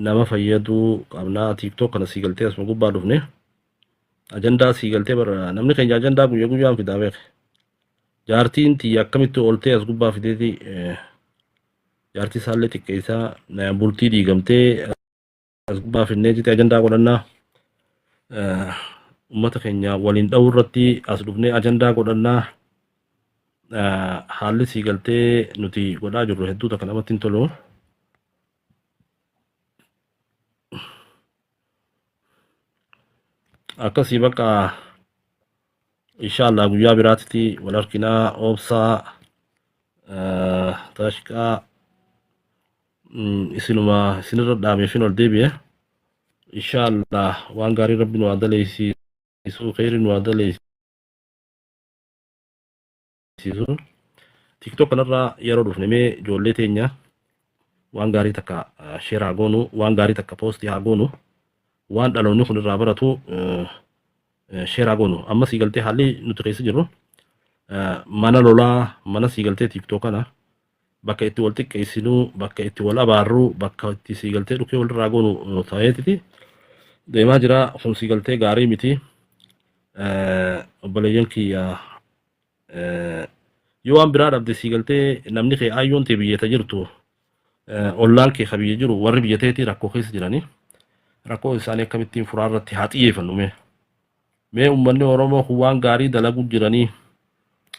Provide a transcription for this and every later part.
nama fayyadu qabnaa TikTok kana sii galtee asuma gubbaa dhufne ajandaa sii galtee bara namni keenya ajandaa guyyaa guyyaan fidaa beeke. Jaartiin tiyya akkamitti ooltee as gubbaa fideeti jaartii isaallee xiqqeessaa bultii diigamtee as gubbaa fidnee jite ajandaa godhannaa ummata keenya waliin dha'uu irratti as dhufnee ajandaa godhannaa haalli sii galtee nuti godhaa jirru hedduu takka namatti hin tolu. Akkasii bakka inshallah guyyaa biraatti wal arginaa obsaa tashqaa isinirra dhaameefin ol deebi'e inshallah waan gaarii rabbi nu haa daleessisu kheyri nu haa daleessisu TikTok kanarraa yeroo dhufne mee ijoollee teenya waan gaarii takka share haa goonu waan gaarii takka post haa goonu waan dhaloonni kun irraa baratu share haa goonu amma sii galtee haalli nuti keessa jirru mana lolaa mana sii galtee TikTok kana bakka itti wal xiqqeessinu bakka itti wal abaarru bakka itti sii galtee dhukee walirraa goonu ta'eetiti deemaa jira kun sii galtee gaarii miti obboleeyyan kiyya yoo waan biraa dhabde sii galtee namni kee ayyoon tee biyyata jirtu ollaan kee kabiyya jiru warri biyyateetii rakkoo keessa jiranii rakkoo isaanii akkamittiin furaa irratti haa xiyyeeffannu mee ummanni Oromoo kun waan gaarii dalaguu jiranii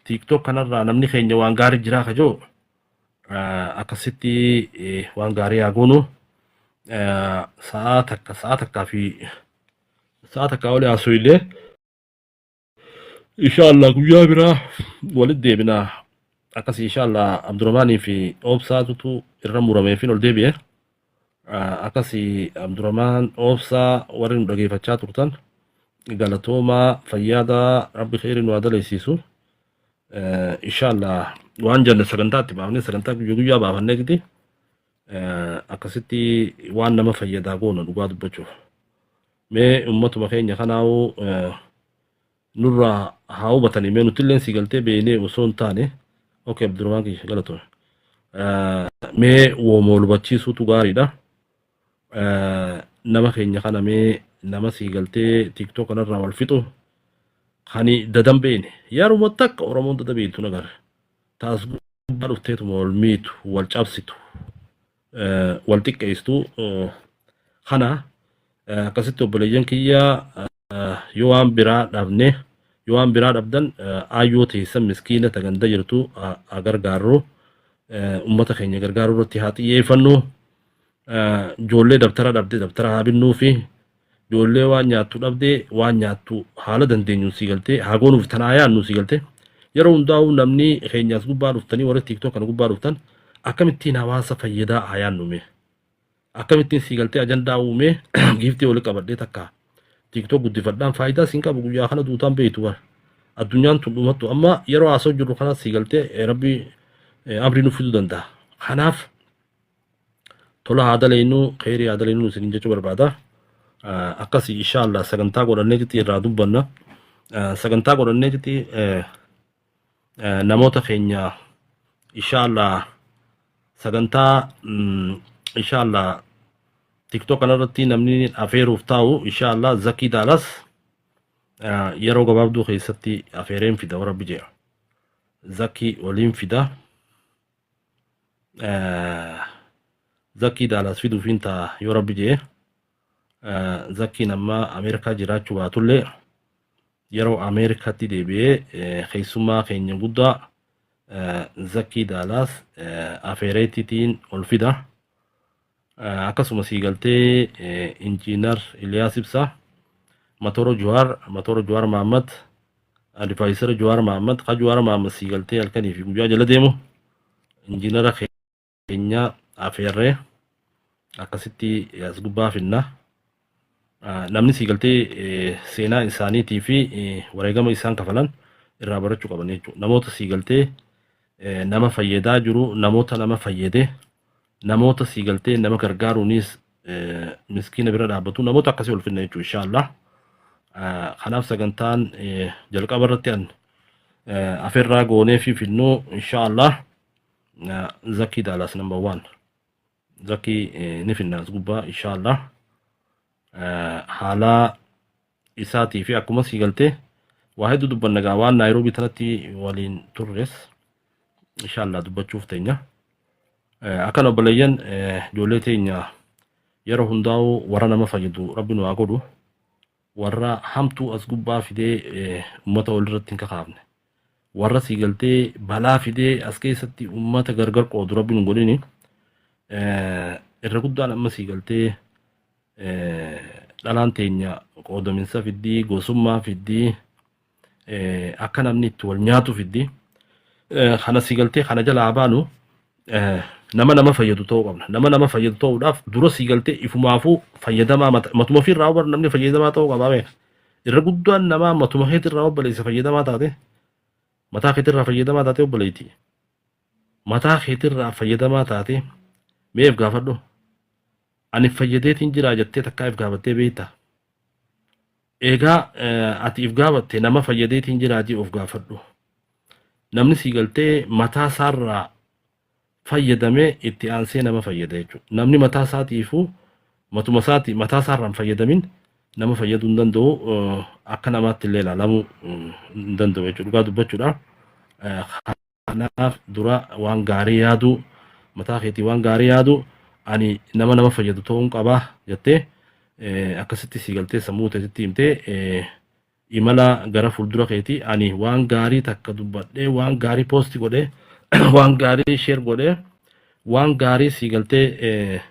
TikTok kanarraa namni keenya waan gaarii jiraa kajoo akkasitti waan gaarii haa goonu sa'a takkaa oli haasofillee inshallah guyyaa biraa walit deebinaa akkasii inshallah Abdurrahmaanii fi Obsaatutu irra murameefin ol deebi'e akkasii Abdurrahmaan Obsaa warri nu dhageeffachaa turtan galatoomaa fayyaadaa rabbi kheyri nu haa daleessisu inshallah waan jenne sagantaatti baafnee sagantaa guyyaa baafannee gidi akkasitti waan nama fayyadaa goona dhugaa dubbachuuf mee ummatuma keenya kanaawu nurraa haa hubatanii mee nutilleen sii galtee beeknee osoo hin taane okay Abdurrahmaan kiyya galatoome mee woomoo hubachiisuutu gaariidha nama keenya kana mee nama sii galtee TikTok kanarraa wal fixu hani dadan beene yaruma takka Oromoon dada beektu nagar taas gubbaa dhufteetuma wal miitu wal cabsitu wal xiqqeessitu kana akkasitti obboleeyyan kiyya yoo waan biraa dhabne yoo waan biraa dhabdan ayyoo teessan miskiina taganda jirtu agargaarru ummata keenya gargaaruu irratti haa xiyyeeffannu ijoollee dabtara dhabde dabtara haa binnuu fi ijoollee waan nyaattu dhabde waan nyaattu haala dandeenyu sii galtee haa goonuuf tanaa yaannu sii galtee yeroo hundaa'u namni keenyaas gubbaa dhuftanii warri TikTok kana gubbaa dhuftan akkamittiin hawaasa fayyadaa haa yaannume akkamittiin sii galtee ajandaa uume giiftii wali qabadhee takka TikTok guddifadhaan faayidaa siin qabu guyyaa kana duutaan beeytu war addunyaan tun dhumattu amma yeroo haasoo jirru kana sii galtee rabbi amrii nu fiduu danda'a kanaaf tola haa daleenyu kheyrii haa daleenyu isin jechuu barbaada akkasii inshallah sagantaa godhannee jitti irraa dubbanna sagantaa godhannee jitti namoota keenya inshallah sagantaa inshallah TikTok kanarratti namni afeeruuf taa'u inshallah Zakii Daalas yeroo gabaabduu keessatti afeereen fida rabbi jee Zakii waliin fida Zakii Daalas fiduufiin ta'a yoo rabbi jee Zakiin amma Ameerikaa jiraachuu baatullee yeroo Ameerikaatti deebi'ee keessummaa keenya guddaa Zakii Daalaas afeereetiitiin ol fida akkasuma sii galtee injiinar Iliyaas Ibsaa Matoro Juwaar Mahammad Adviser Juwaar Mahammad ka Juwaar Mahammad sii galtee halkanii fi guyyaa jala deemu injiinara keenya afeerree akkasitti as gubbaa finna namni sii galtee seenaa isaaniitii fi wareegama isaan kafalan irraa barachuu qaban jechuudha. Namoota sii galtee nama fayyadaa jiru, namoota nama fayyade, namoota sii galtee nama gargaaruunis miskiina bira dhaabbatu, namoota akkasii ol finna jechuudha inshaallah. Kanaaf sagantaan jalqaba irratti an afeerraa goonee fi finnoo inshaallah Zakii Daalaas number 1 Zakii ni finna as gubbaa inshaallah. Haala isaatii fi akkuma sii galtee waa hedduu dubbanna gaa waan Naayiroobii tanatti waliin turres inshaallah dubbachuuf teenya. Akkan obboleeyyan ijoollee teenya yeroo hundaa'u warra nama fayyadu rabbi nu haa godhu. Warra hamtuu as gubbaa fidee ummata walirratti hin kakaafne. Warra sii galtee balaa fidee as keessatti ummata gargar qoodu rabbi nu godhini. Irra guddaan amma sii galtee dhalaan teenya qoodaminsa fiddii, gosummaa fiddii, akka namni itti wal nyaatu fiddii. Kana sii galtee kana jalaa baanu nama fayyadu ta'uu qabna. Nama fayyadu ta'uudhaaf dura sii galtee ifumaafuu fayyadamaa matuma ofirraa hubar namni fayyadamaa ta'uu qabaa beeka. Irra guddaan namaa matuma keetirraa obboleessa fayyadamaa taate mataa keetirraa fayyadamaa taate obboleetti. Mataa keetirraa fayyadamaa taate meef gaafadhu. Ani fayyadeetiin jira jettee takkaa if gaafattee beektaa. Egaa ati if gaafatte nama fayyadeetiin jiraatii of gaafadhu. Namni sii galtee mataa isaarraa fayyadamee itti aansee nama fayyada jechuudha. Namni mataa isaatiifuu matuma isaati mataa isaarraa hin fayyadamin nama fayyaduu hin danda'u akka namaatti illee ilaalamuu hin danda'u jechuudha. Dhugaa dubbachuudha. Kanaaf dura waan gaarii yaadu mataa keetii waan gaarii yaadu ani nama fayyadu ta'uun qabaa jettee akkasitti sii galtee sammuu teessitti himtee imala gara fuuldura keetii ani waan gaarii takka dubbadhee waan gaarii poosti godhee waan gaarii sheer godhee waan gaarii sii galtee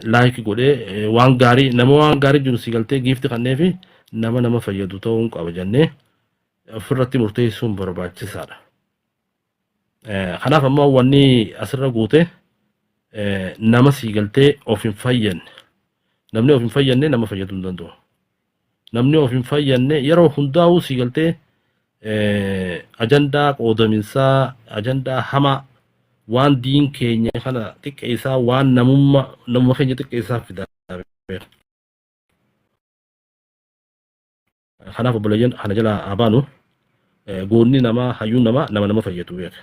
laayik godhee waan gaarii jiru sii galtee giifti kanneefi nama fayyadu ta'uun qaba jennee ofirratti murteessuun barbaachisaadha. Kanaaf ammoo wanni asirra guute nama sii galtee of hin fayyanne. Namni of hin fayyanne nama fayyaduu hin danda'u. Namni of hin fayyanne yeroo hundaa'uu sii galtee ajandaa qoodaminsaa, ajandaa hamaa waan diin keenya kana xiqqeessaa waan namummaa keenya xiqqeessaa fidaa. Kanaaf obboleeyyan kana jalaa abaanu goonni namaa hayyuun nama fayyadu beeka.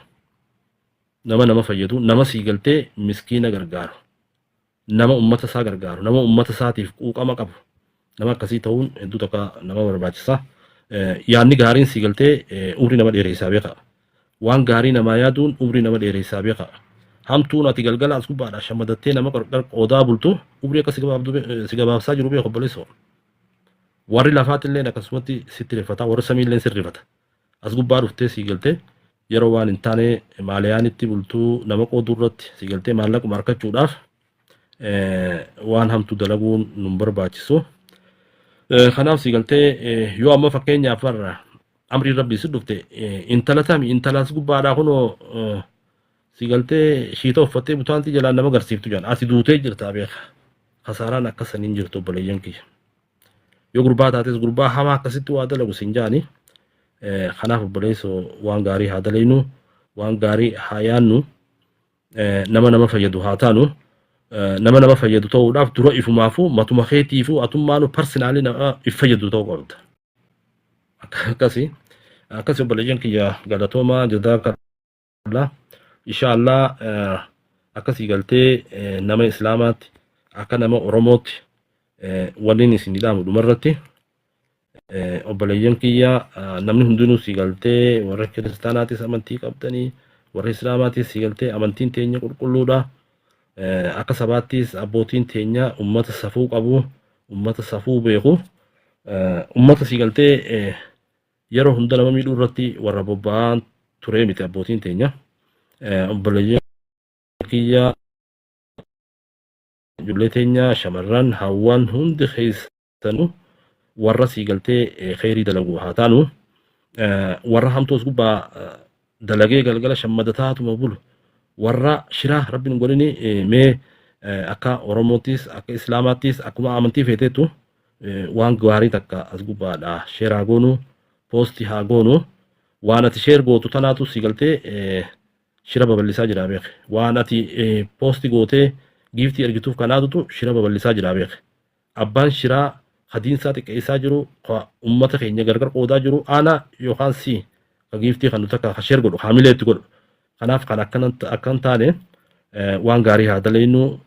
Nama fayyadu nama sii galtee miskiina gargaaru. Nama ummata isaa gargaaru. Nama ummata isaatiif quuqama qabu. Nama akkasii ta'uun hedduu takka nama barbaachisa. Yaadni gaariin sii galtee umrii nama dheeressaa beeka. Waan gaarii namaa yaaduun umrii nama dheeressaa beeka. Hamtuun ati galgala as gubbaadhaa shammadattee nama qarqar qoodaa bultu umrii akka si gabaabsaa jiru beeku obboleessoo. Warri lafaatillee akkasumatti sitti rifata. Warri samiillee si rifata. As gubbaa dhuftee sii galtee yeroo waan hin taane maaliyaanitti bultuu nama qooduu irratti sii galtee maallaquma harkachuudhaaf waan hamtu dalaguun nun barbaachisu. Kanaaf sii galtee yoo amma fakkeenyaaf warra amrii rabbii si dhufte intala tami intalas gubbaadhaa kunoo sii galtee shiita uffattee butaantii jalaan nama garsiiftu jedhan ati duutee jirtaa beeka. Kasaaraan akkasaniin jirtu obboleeyyan kiyya. Yoo gurbaa taates gurbaa hamaa akkasitti waa dalagu siin jaani. Kanaaf obboleessoo waan gaarii haa dalaynu, waan gaarii haa yaannu, nama fayyadu haa taanu. Nama fayyadu ta'uudhaaf dura ifumaafuu matuma keetiifuu atummaanu parsinaalii nama if fayyadu ta'uu qabda. Akkasii obboleeyyan kiyya galatoomaa jazaakallaa. Inshaallah akkasii galtee nama islaamaatti akka nama oromootti waliin isin hidhaamu dhumarratti obboleeyyan kiyya namni hundinuu sii galtee warra kiristaanaatis amantii qabdanii warra islaamaatis sii galtee amantiin teenya qulqulluudha. Akka sabaattis abbootiin teenya ummata safuu qabu, ummata safuu beeku, ummata sii galtee yeroo hunda nama miidhuu irratti warra bobba'an ture miti abbootiin teenya. Obboleeyyan kiyya ijoollee teenya shamarran hawwan hundi keessanuu warra sii galtee kheyrii dalagu haa taanu. Warra hamtoos gubbaa dalagee galgala shammadataatuma bulu. Warra shiraa rabbiin godhini mee akka oromootis akka islaamaattis akkuma amantii feeteetu waan gaarii takka as gubbaadha sheeraa goonu poostii haa goonu waan ati sheer gootu tanaatu sii galtee shira babal'isaa jira beek waan ati poostii gootee giiftii ergituuf kanaatutu shira babal'isaa jira beek abbaan shiraa hadiinsaa xiqqeessaa jiru ummata keenya gargar qoodaa jiru ana yookaan si ka giiftii kan nuti akka sheer godhu haamilee itti godhu. Kanaaf kan akkan taane waan gaarii haa dalagnu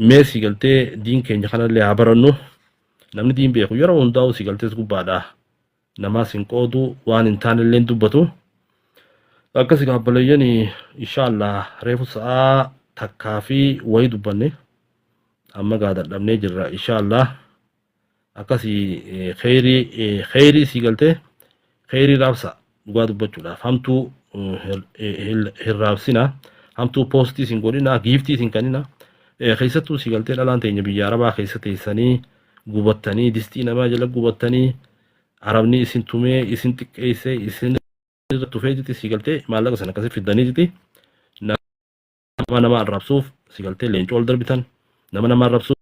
mee si galtee diin keenya kanallee haa barannu namni diin beeku yeroo hundaa'u si galtees gubbaadha namaas hin qoodu waan hin taanellee dubbatu akkasi gaabbalayyan inshaallah reefu sa'a takkaa fi wayii dubbanne amma gaa dadhabnee jirra inshaallah akkasi kheyrii si galtee kheyrii raabsa dhugaa dubbachuudhaaf hamtuu hin raabsina hamtuu poostii sin godhina giiftii sin kannina keessattuu si galtee dhalaan teenya biyya arabaa keessa teessanii gubattanii distii namaa jala gubattanii arabni isin tumee isin xiqqeesse isin irra tufee jiti si galtee maallaqa sana akkasii fiddanii jiti nama arrabsuuf si galtee leencoo ol darbitan nama arrabsuuf